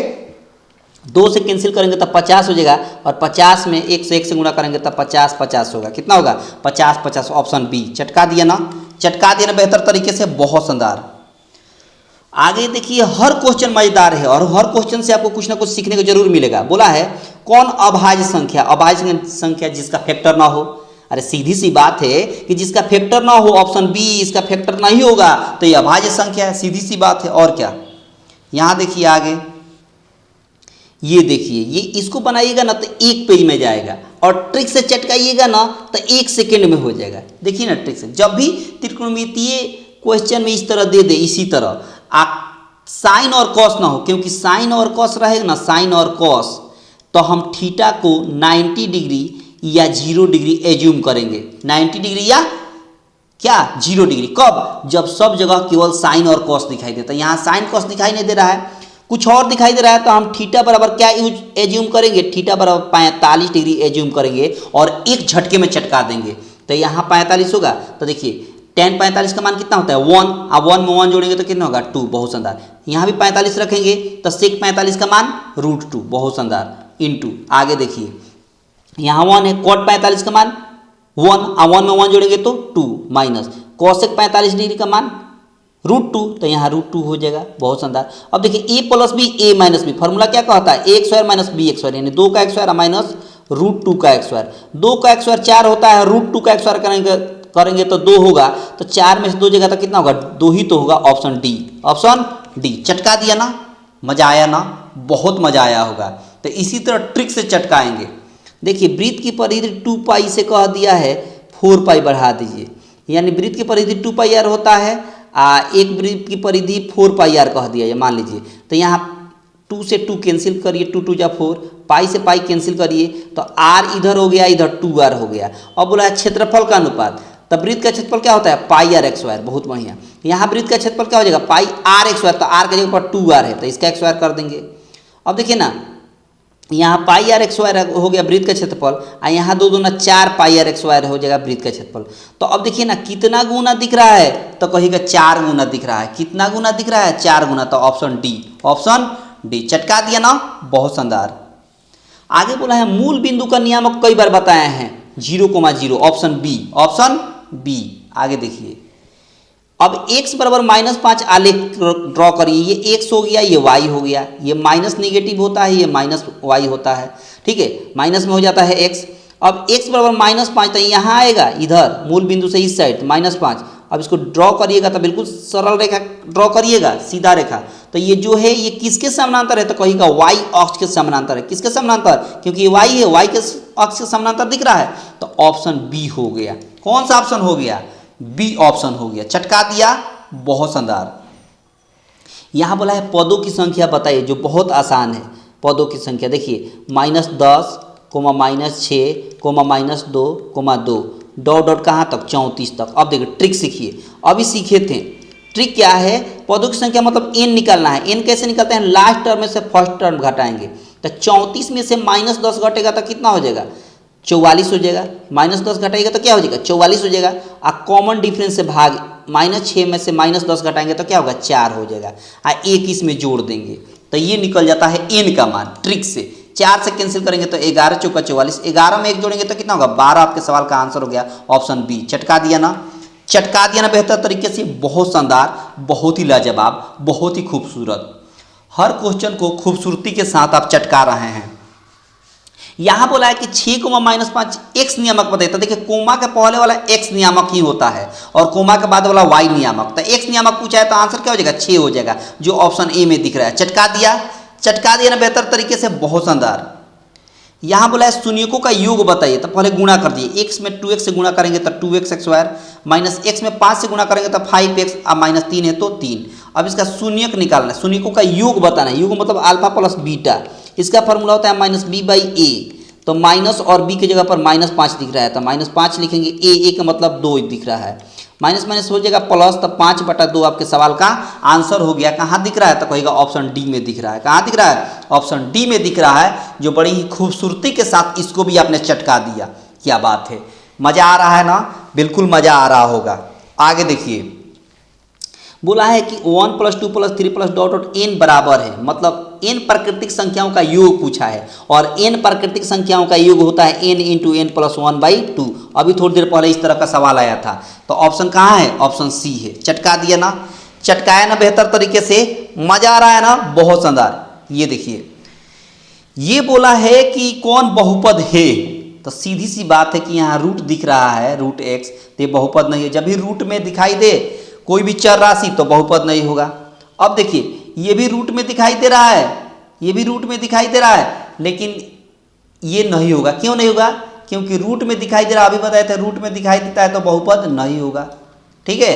2 से कैंसिल करेंगे तो 50 हो जाएगा और 50 में 1 से 1 से गुणा करेंगे तो 50 होगा, कितना होगा 50, ऑप्शन बी। चटका दिया ना, चटका दिया ना बेहतर तरीके से, बहुत शानदार। आगे देखिए, हर क्वेश्चन मजेदार है और हर क्वेश्चन से आपको कुछ ना कुछ सीखने को जरूर मिलेगा। बोला है कौन अभाज्य संख्या जिसका फैक्टर ना हो। अरे सीधी सी बात है कि जिसका फैक्टर ना हो, ऑप्शन बी, इसका फैक्टर नहीं होगा तो ये अभाज्य संख्या है, सीधी सी बात है, और क्या। यहाँ देखिए आगे, ये देखिए, ये इसको बनाइएगा ना तो 1 पेज में जाएगा और ट्रिक से चटकाइएगा ना तो 1 सेकेंड में हो जाएगा। देखिए ना, ट्रिक से जब भी त्रिकोणमितीय क्वेश्चन में इस तरह दे दे, इसी तरह साइन और कॉस ना हो, क्योंकि साइन और कॉस रहेगा ना, साइन और कॉस, तो हम थीटा को 90 डिग्री या 0 डिग्री एज्यूम करेंगे, 90 डिग्री या क्या 0 डिग्री। कब, जब सब जगह केवल साइन और कॉस दिखाई देता है। यहाँ साइन कॉस दिखाई नहीं दे रहा है, कुछ और दिखाई दे रहा है, तो हम थीटा बराबर क्या एज्यूम करेंगे, थीटा बराबर 45 डिग्री एज्यूम करेंगे और एक झटके में चटका देंगे। तो यहाँ 45 होगा, तो देखिए tan 45 का मान कितना होता है 1, अब 1 में 1 जोड़ेंगे तो कितना होगा 2, बहुत शानदार। यहाँ भी 45 रखेंगे तो sec 45 का मान √2, बहुत शानदार, इंटू आगे देखिए यहाँ 1 है, cot 45 का मान 1, अब 1 में 1 जोड़ेंगे तो 2, माइनस cosec 45 डिग्री का मान √2, तो यहाँ √2 हो जाएगा, बहुत शानदार। अब देखिए a plus b a minus b, formula क्या कहता है a square minus b square, यानी 2 का स्क्वायर माइनस √2 का स्क्वायर। 2 का स्क्वायर 4 होता है, √2 का स्क्वायर करेंगे तो 2 होगा, तो 4 में से 2 जगह तो कितना होगा 2 ही तो होगा, ऑप्शन डी, ऑप्शन डी। चटका दिया ना, मजा आया ना, बहुत मजा आया होगा। तो इसी तरह ट्रिक से चटकाएंगे। देखिए वृत्त की परिधि 2π से कह दिया है 4π बढ़ा दीजिए, यानी वृत्त की परिधि 2πr होता है, एक वृत्त की परिधि 4πr कह दिया है मान लीजिए। तो यहाँ 2 से 2 कैंसिल करिए, 2 2 जा 4, पाई से पाई कैंसिल करिए तो r इधर हो गया, इधर 2r हो गया। अब बोला है क्षेत्रफल का अनुपात, तब वृत्त का क्षेत्रफल क्या होता है πr², बहुत बढ़िया। यहाँ वृत्त का क्षेत्रफल क्या हो जाएगा πr², तो r के जगह पर 2r है तो इसका स्क्वायर कर देंगे। अब देखिए ना, यहाँ πr² हो गया वृत्त का क्षेत्रफल, और यहाँ 2 दूना 4 πr² हो जाएगा वृत्त का क्षेत्रफल। तो अब देखिए ना कितना गुना दिख रहा है, तो कहिएगा 4 गुना दिख रहा है। कितना गुना दिख रहा है 4 गुना, तो ऑप्शन डी, ऑप्शन डी। चटका दिया ना, बहुत शानदार। आगे बोला है मूल बिंदु का नियामक कई बार बताए हैं 0,0, ऑप्शन बी, ऑप्शन बी। आगे देखिए, अब x बराबर -5 आलेख ड्रॉ करिए, ये x हो गया, ये y हो गया, ये माइनस निगेटिव होता है, ये माइनस y होता है, ठीक है, माइनस में हो जाता है x। अब x बराबर -5, तो यहाँ आएगा इधर मूल बिंदु से इस साइड -5। अब इसको ड्रॉ करिएगा तो बिल्कुल सरल रेखा ड्रॉ करिएगा, सीधा रेखा। तो ये जो है ये किसके समानांतर है, तो कहिएगा y अक्ष के समानांतर है। किसके समानांतर, क्योंकि ये y है, y के अक्ष के समानांतर दिख रहा है, तो ऑप्शन बी हो गया। कौन सा ऑप्शन हो गया, बी ऑप्शन हो गया। चटका दिया, बहुत शानदार। यहाँ बोला है पदों की संख्या बताइए, जो बहुत आसान है। पदों की संख्या देखिए -10, -6, -2, डॉट डॉट कहाँ तक 34 तक। अब देखिए ट्रिक सीखिए, अभी सीखे थे। ट्रिक क्या है, पदों की संख्या मतलब n निकालना है। n कैसे निकलते हैं, लास्ट टर्म में से फर्स्ट टर्म घटाएंगे। तो 34 में से -10 घटेगा तो कितना हो जाएगा 44 हो जाएगा, -10 घटाएगा तो क्या हो जाएगा 44 हो जाएगा। और कॉमन डिफरेंस से भाग, -6 में से -10 घटाएंगे तो क्या होगा 4 हो जाएगा, और 1 इसमें जोड़ देंगे तो ये निकल जाता है n का मान। ट्रिक से 4 से कैंसिल करेंगे तो 11 चौका 44, 11 में 1 जोड़ेंगे तो कितना होगा 12। आपके सवाल का आंसर हो गया ऑप्शन बी। चटका दिया ना, चटका दिया ना बेहतर तरीके से। बहुत शानदार, बहुत ही लाजवाब, बहुत ही खूबसूरत। हर क्वेश्चन को खूबसूरती के साथ आप चटका रहे हैं। यहां बोला है कि 6 -5 एक्स नियामक बताइए। तो देखिए कोमा के पहले वाला एक्स नियामक ही होता है और कोमा के बाद वाला वाई नियामक। तो एक्स नियामक पूछा है तो आंसर क्या हो जाएगा 6 हो जाएगा, जो ऑप्शन ए में दिख रहा है। चटका दिया, चटका दिया ना बेहतर तरीके से, बहुत शानदार। यहां बोला है शून्यकों का योग बताइए। तो पहले गुणा कर दिए, एक्स में 2x से गुणा करेंगे तो 2x स्क्वायर, माइनस एक्स में 5 से गुणा करेंगे तो 5x, अब माइनस 3 है तो 3। अब इसका शून्यक निकालना है, शून्यकों का योग बताना है। योग मतलब अल्फा प्लस बीटा, इसका फॉर्मूला होता है माइनस बी बाई ए। तो माइनस और बी की जगह पर -5 दिख रहा है तो -5 लिखेंगे। ए का मतलब 2 दिख रहा है, माइनस माइनस हो जाएगा प्लस, तो 5/2 आपके सवाल का आंसर हो गया। कहाँ दिख रहा है तो कहेगा ऑप्शन डी में दिख रहा है। कहाँ दिख रहा है, ऑप्शन डी में दिख रहा है, जो बड़ी ही खूबसूरती के साथ इसको भी आपने चटका दिया। क्या बात है, मजा आ रहा है ना, बिल्कुल मजा आ रहा होगा। आगे देखिए बोला है कि 1 + 2 + 3 + डॉट डॉट n बराबर है, मतलब n प्राकृतिक संख्याओं का योग पूछा है और n प्राकृतिक संख्याओं का योग होता है n × n + 1/2। अभी थोड़ी देर पहले इस तरह का सवाल आया था। तो ऑप्शन कहाँ है, ऑप्शन सी है। चटका दिया ना, चटकाया ना बेहतर तरीके से, मजा आ रहा है ना, बहुत शानदार। ये देखिए ये बोला है कि कौन बहुपद है। तो सीधी सी बात है कि यहाँ रूट दिख रहा है, रूट x, तो ये बहुपद नहीं है। जब भी रूट में दिखाई दे कोई भी चर राशि तो बहुपद नहीं होगा। अब देखिए ये भी रूट में दिखाई दे रहा है, ये भी रूट में दिखाई दे रहा है, लेकिन ये नहीं होगा। क्यों नहीं होगा, क्योंकि रूट में दिखाई दे रहा, अभी बताए थे रूट में दिखाई देता है तो बहुपद नहीं होगा। ठीक है,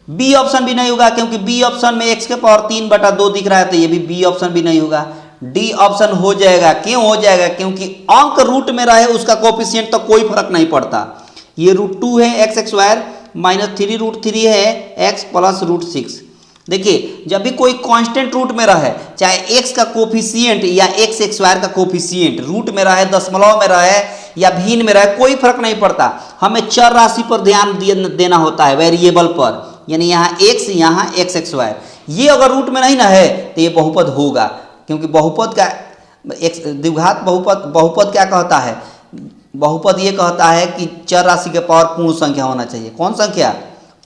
बी ऑप्शन भी नहीं होगा, क्योंकि बी ऑप्शन में x के पावर 3/2 दिख रहा है, तो ये भी बी ऑप्शन भी नहीं होगा। डी ऑप्शन हो जाएगा। क्यों हो जाएगा, क्योंकि अंक रूट में रहे उसका कोफिशिएंट तो कोई फर्क नहीं पड़ता। ये √2 है x² -3√3 है x + √6। देखिए जब भी कोई कांस्टेंट रूट में रहे, चाहे x का कोफिशिएंट या x² का कोफिशिएंट रूट में रहे, दशमलव में रहे या भिन्न में रहे, कोई फर्क नहीं पड़ता। हमें चर राशि पर ध्यान देना होता है, वेरिएबल पर, यानी यहाँ x यहाँ x²। ये अगर रूट में नहीं ना है तो ये बहुपद होगा, क्योंकि बहुपद का द्विघात बहुपद क्या कहता है, बहुपद ये कहता है कि चर राशि के पावर पूर्ण संख्या होना चाहिए। कौन संख्या,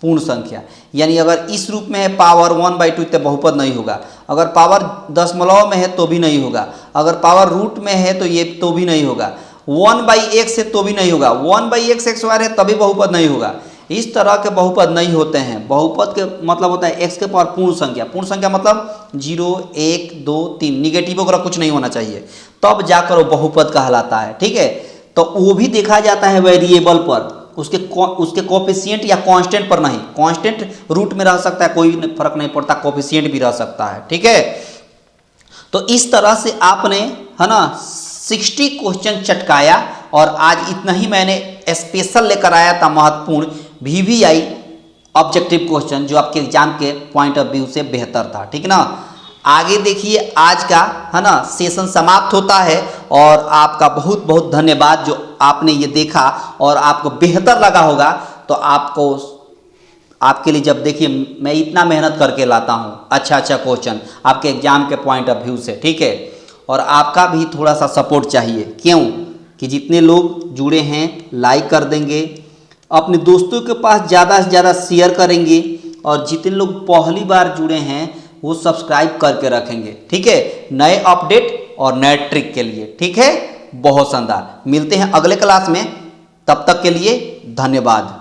पूर्ण संख्या। यानी अगर इस रूप में है पावर 1/2 तो बहुपद नहीं होगा, अगर पावर दशमलव में है तो भी नहीं होगा, अगर पावर रूट में है तो ये तो भी नहीं होगा, 1/x है तो भी नहीं होगा, 1/x² है तभी बहुपद नहीं होगा। इस तरह के बहुपद नहीं होते हैं। बहुपद के मतलब होता है x के पावर पूर्ण संख्या। पूर्ण संख्या मतलब 0 1 2 3, निगेटिव वगैरह कुछ नहीं होना चाहिए, तब जाकर वो बहुपद कहलाता है। ठीक है, तो वो भी देखा जाता है वेरिएबल पर, उसके कोफिशिएंट या कांस्टेंट पर नहीं। कांस्टेंट रूट में रह सकता है, कोई फर्क नहीं पड़ता, कोफिशिएंट भी रह सकता है। ठीक है, तो इस तरह से आपने है ना 60 क्वेश्चन चटकाया, और आज इतना ही मैंने स्पेशल लेकर आया था महत्वपूर्ण VVI ऑब्जेक्टिव क्वेश्चन, जो आपके एग्जाम के पॉइंट ऑफ व्यू से बेहतर था। ठीक ना, आगे देखिए आज का है ना सेशन समाप्त होता है, और आपका बहुत बहुत धन्यवाद जो आपने ये देखा और आपको बेहतर लगा होगा। तो आपके लिए जब देखिए मैं इतना मेहनत करके लाता हूँ अच्छा क्वेश्चन आपके एग्जाम के पॉइंट ऑफ व्यू से, ठीक है, और आपका भी थोड़ा सा सपोर्ट चाहिए। क्यों कि जितने लोग जुड़े हैं लाइक कर देंगे, अपने दोस्तों के पास ज़्यादा से ज़्यादा शेयर करेंगे, और जितने लोग पहली बार जुड़े हैं वो सब्सक्राइब करके रखेंगे। ठीक है, नए अपडेट और नए ट्रिक के लिए। ठीक है, बहुत शानदार। मिलते हैं अगले क्लास में, तब तक के लिए धन्यवाद।